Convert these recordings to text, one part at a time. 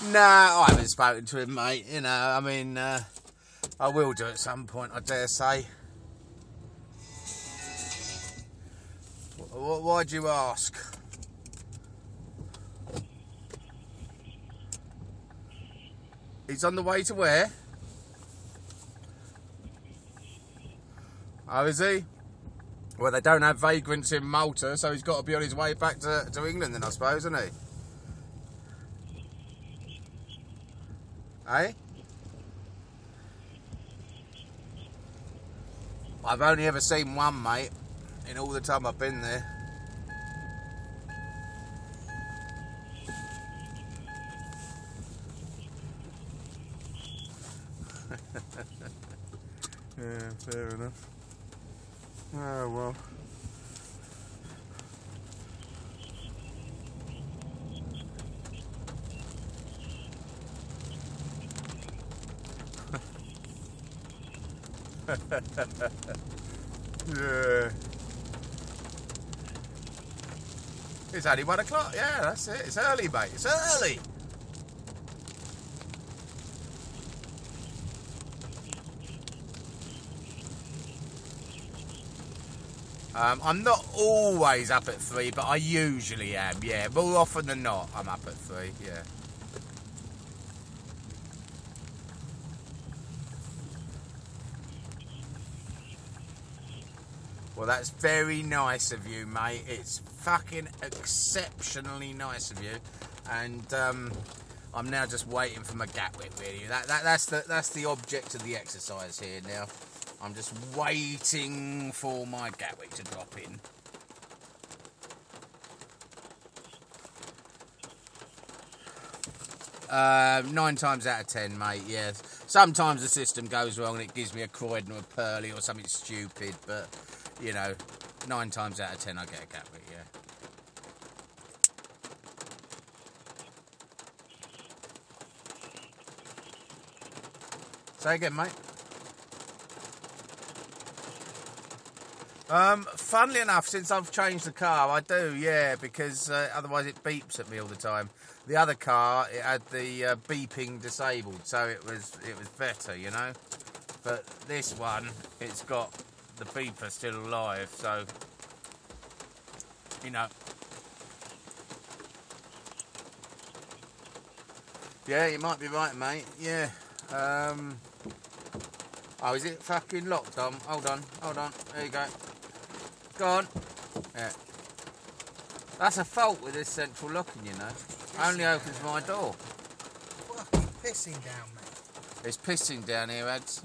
Nah, I haven't spoken to him, mate. You know, I mean, I will do at some point, I dare say. Why'd you ask? He's on the way to where? Oh, is he? Well, they don't have vagrants in Malta, so he's got to be on his way back to England then, I suppose, isn't he? Eh? I've only ever seen one, mate, in all the time I've been there. Yeah, fair enough. Oh, well. Yeah. It's only 1 o'clock. Yeah, that's it. It's early, mate. It's early. I'm not always up at 3, but I usually am. Yeah, more often than not, I'm up at 3. Yeah. Well, that's very nice of you, mate. It's fucking exceptionally nice of you. And I'm now just waiting for my Gatwick, really. That's the object of the exercise here now. I'm just waiting for my Gatwick to drop in. Nine times out of 10, mate, yeah. Sometimes the system goes wrong and it gives me a Croydon or a Purley or something stupid, but, you know, 9 times out of 10 I get a Gatwick, yeah. Say again, mate. Funnily enough, since I've changed the car, I do, yeah, because otherwise it beeps at me all the time. The other car, it had the beeping disabled, so it was better, you know. But this one, it's got the beeper still alive, so, you know. Yeah, you might be right, mate, yeah. Oh, is it fucking locked on? Hold on. There you go. Go on. Yeah. That's a fault with this central locking, you know. Only opens my door. Fucking pissing down, mate. It's pissing down here, Ads.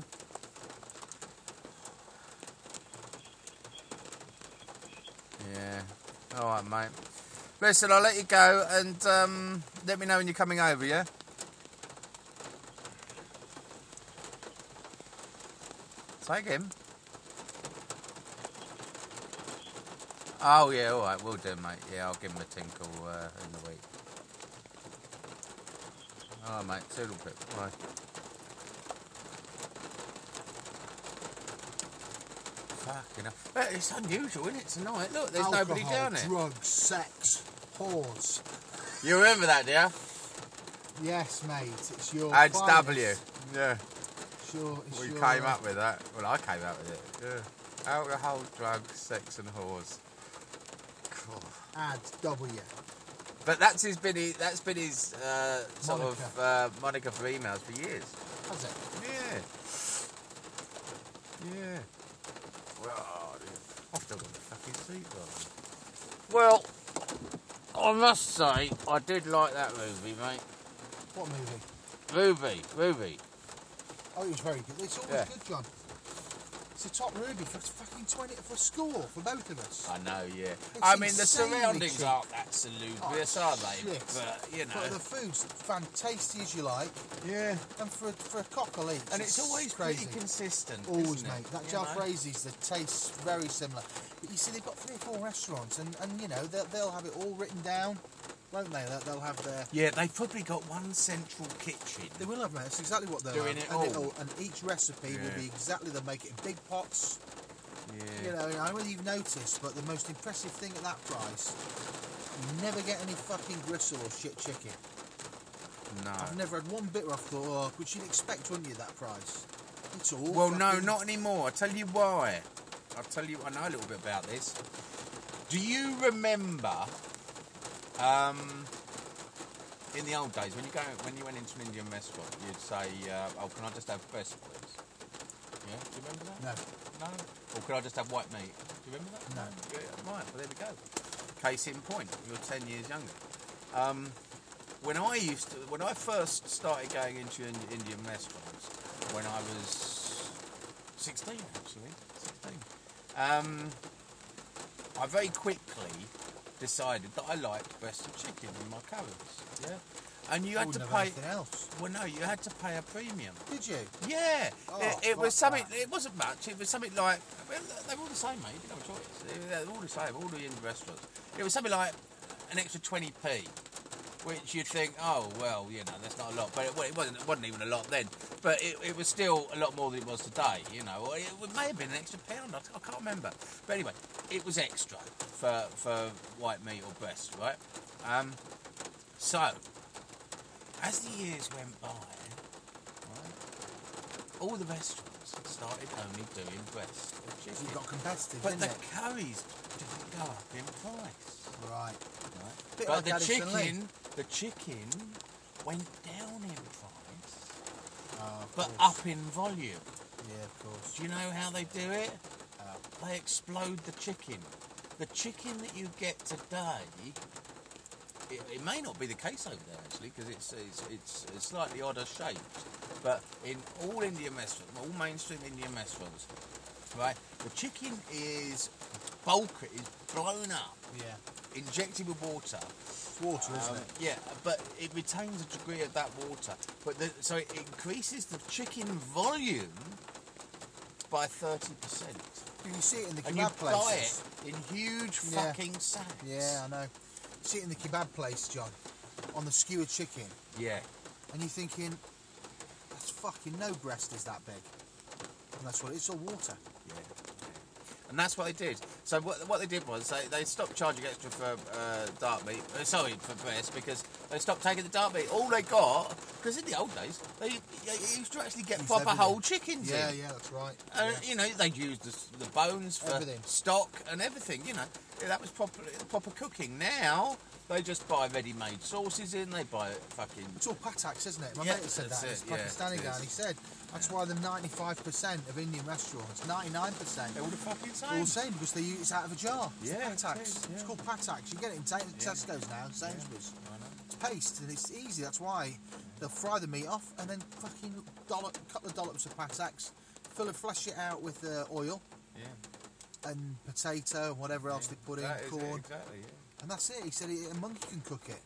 Yeah. Alright, mate. Listen, I'll let you go and let me know when you're coming over, yeah? Say again. Oh yeah, alright, we'll do, mate. Yeah, I'll give him a tinkle in the week. Alright, mate, toodle pip. Bye. Fucking hell. It's unusual, isn't it, tonight? Look, there's Alcohol, nobody down there. drugs, sex, whores. You remember that, do you? Yes, mate, it's your Ads finest. W. Yeah. It's We your, came up with that. Well, I came up with it. Yeah. Alcohol, drugs, sex and whores. Cool. Ads W. But that's been his sort of moniker for emails for years. Has it? Yeah. Yeah. Well, I've still got the fucking seatbelt. Well, I must say, I did like that movie, mate. What movie? Ruby. Oh, it was very good. It's always good, John. It's a top Ruby for fucking 20 for school for both of us. I know, yeah. It's I mean, the insanely surroundings cheap. aren't that salubrious, are they? Shit. But you know, But the food's fantastic as you like. yeah. And for a cockle each, And it's always crazy. pretty consistent. Always, isn't it? mate. That You know? jalfrezi's, the tastes very similar. But you see, they've got 3 or 4 restaurants, and you know they'll have it all written down, won't they? They'll have their. Yeah, they've probably got one central kitchen. They will have, mate. That's exactly what they'll Doing have. it all. And each recipe will be exactly. They'll make it in big pots. Yeah. You know, I don't know whether you've noticed, but the most impressive thing at that price, you never get any fucking gristle or shit chicken. No. I've never had one bit where I thought, oh, which you'd expect, wouldn't you, that price? It's all. Well, no, fucking... not anymore. I'll tell you why. I'll tell you. I know a little bit about this. Do you remember? In the old days, when you went into an Indian restaurant, you'd say, "Oh, can I just have breast, please?" Yeah, do you remember that? No. No. Or could I just have white meat? Do you remember that? No. Yeah, right. Well, there we go. Case in point, you're 10 years younger. When I first started going into Indian restaurants, when I was 16, actually, 16, I very quickly decided that I liked breast of chicken in my curries. Yeah. And you had to pay. Anything else. Well, no, you had to pay a premium. Did you? Yeah. Oh, it was something. that. It wasn't much. It was something like. Well, they were all the same, mate. You didn't have a choice. They were all the same. All the Indian restaurants. It was something like an extra 20p, which you'd think, oh well, you know, that's not a lot. But it wasn't even a lot then. But it was still a lot more than it was today. You know, it may have been an extra pound. I can't remember. But anyway, it was extra for white meat or breast, right? So. As the years went by, right, all the restaurants started only doing breast of chicken. You got competitive, but didn't the it? curries didn't go up in price. Right. But like the Addison chicken went down in price, but but up in volume. Yeah, of course. Do you know how they do it? They explode the chicken. The chicken that you get today. It may not be the case over there actually, because it's slightly odder shaped. But in all Indian restaurants, all mainstream Indian restaurants, right, the chicken is blown up, Yeah. injected with water. It's water, isn't it? Yeah, but it retains a degree of that water. But so it increases the chicken volume by 30%. You see it in the And you kebab buy places. it in huge fucking sacks. Yeah, I know. You see it in the kebab place, John, on the skewered chicken, Yeah. and you're thinking, that's fucking no breast is that big. And that's what it's all water. Yeah. And that's what they did. So what they did was they stopped charging extra for dark meat. For breast, because they stopped taking the dark meat. All they got, because in the old days they used to actually get proper everything. whole chickens Yeah, in. yeah, that's right. And you know they'd use the bones for Everything. stock and everything. You know that was proper cooking. Now they just buy ready-made sauces in. They buy fucking. It's all pataks, isn't it? My Yeah, mate said that's that. it, He's yeah, Pakistani it guy, is. and he said that's why the 95% of Indian restaurants, 99%, They're all the fucking they're all the same. same because they use it's out of a jar. It's Yeah, pataks. it is, yeah. It's called pataks. You get it in Tesco's now, Sainsbury's. I know. It's paste and it's easy. That's why they'll fry the meat off and then fucking couple of dollops of pataks, flesh it out with oil Yeah. and potato and whatever else they put in, That is it, corn, exactly. Yeah. and that's it. He said a monkey can cook it.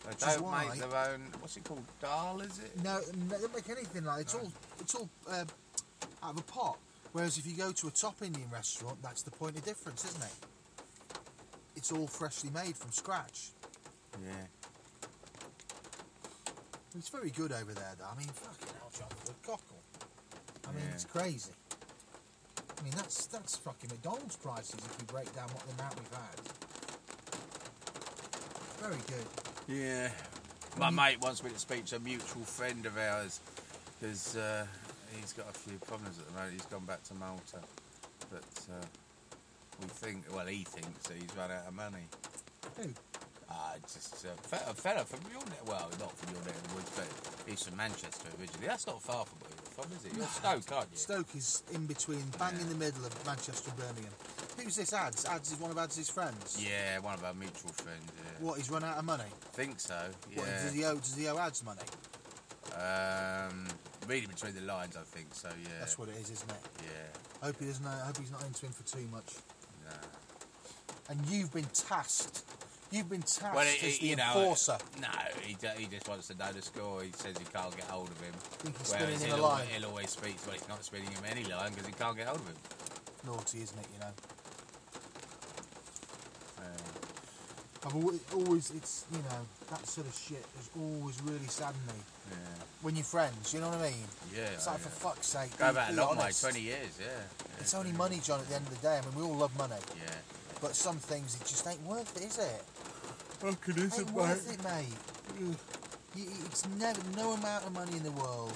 They Which is don't why- make their own. What's it called? Dal, is it? No, they don't make anything like it. It's all out of a pot. Whereas if you go to a top Indian restaurant, that's the point of difference, isn't it? It's all freshly made from scratch. Yeah. It's very good over there, though. I mean, fucking hell, John, for a cockle. I mean, Yeah. it's crazy. I mean, that's fucking McDonald's prices if you break down what the amount we've had. Very good. Yeah. My mate wants me to speak to a mutual friend of ours because he's got a few problems at the moment. He's gone back to Malta, but he thinks that he's run out of money. Who? Just a fella from your neck. Well, not from your neck of the woods, but he's from Manchester originally. That's not far from where you're from, is it? You're Stoke, aren't you? Stoke is in between, bang in the middle of Manchester and Birmingham. Who's this Ads? Ads is one of Ads' friends. Yeah, one of our mutual friends. Yeah. What, he's run out of money? Think so. Yeah. What, does he owe Ads money? Reading between the lines, I think so. Yeah. That's what it is, isn't it? Yeah. I hope he's not into him for too much. No. And you've been tasked. You've been tasked Well, as the you know, enforcer. No, he just wants to know the score. He says he can't get hold of him. Think he's Whereas spinning him a line. He'll always speak. Well, he's not spinning him any line because he can't get hold of him. Naughty, isn't it? You know. Uh, I've always, it's, you know, that sort of shit has always really saddened me. yeah. When you're friends, you know what I mean? Yeah. It's like, for fuck's sake, Go back a be long way, honest. 20 years. Yeah. It's only money, John, at the end of the day. I mean, we all love money. Yeah. But some things, it just ain't worth it, is it? Fucking Ain't worth it, mate. It's never, no amount of money in the world.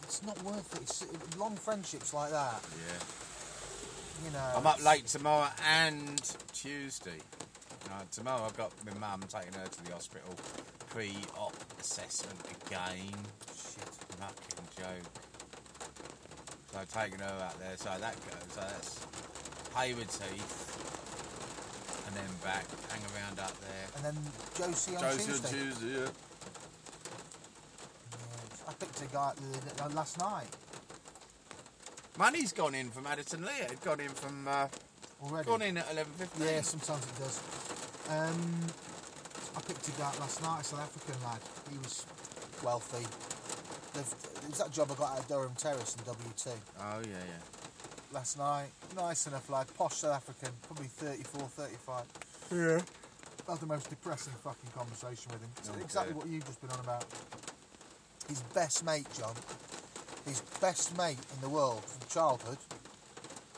It's not worth it. It's long friendships like that. Yeah. You know. I'm up late tomorrow and Tuesday. Tomorrow I've got my mum taking her to the hospital. Pre-op assessment again. Shit. Fucking joke. So I've taken her out there. So that goes. So that's Hayward Heath. And then back, hang around up there. And then Josie on Tuesday. Yeah. I picked a guy last night. Money's gone in from Addison Lee. It's gone in from... Already? Gone in at 11:15. Yeah, sometimes it does. I picked a guy last night, a South African lad. He was wealthy. It was that job I got out of Durham Terrace in W2. Oh, yeah. Last night, nice enough lad, posh South African, probably 34, 35. Yeah. I had the most depressing fucking conversation with him. It's Okay. exactly what you've just been on about. His best mate, John, his best mate in the world from childhood,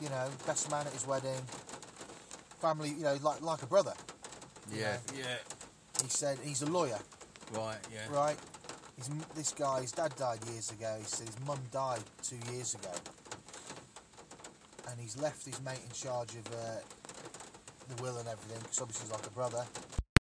you know, best man at his wedding, family, you know, like a brother. Yeah. He said he's a lawyer. Right, yeah. Right? This guy, his dad died years ago. He said his mum died 2 years ago. And he's left his mate in charge of the will and everything, because obviously he's like a brother.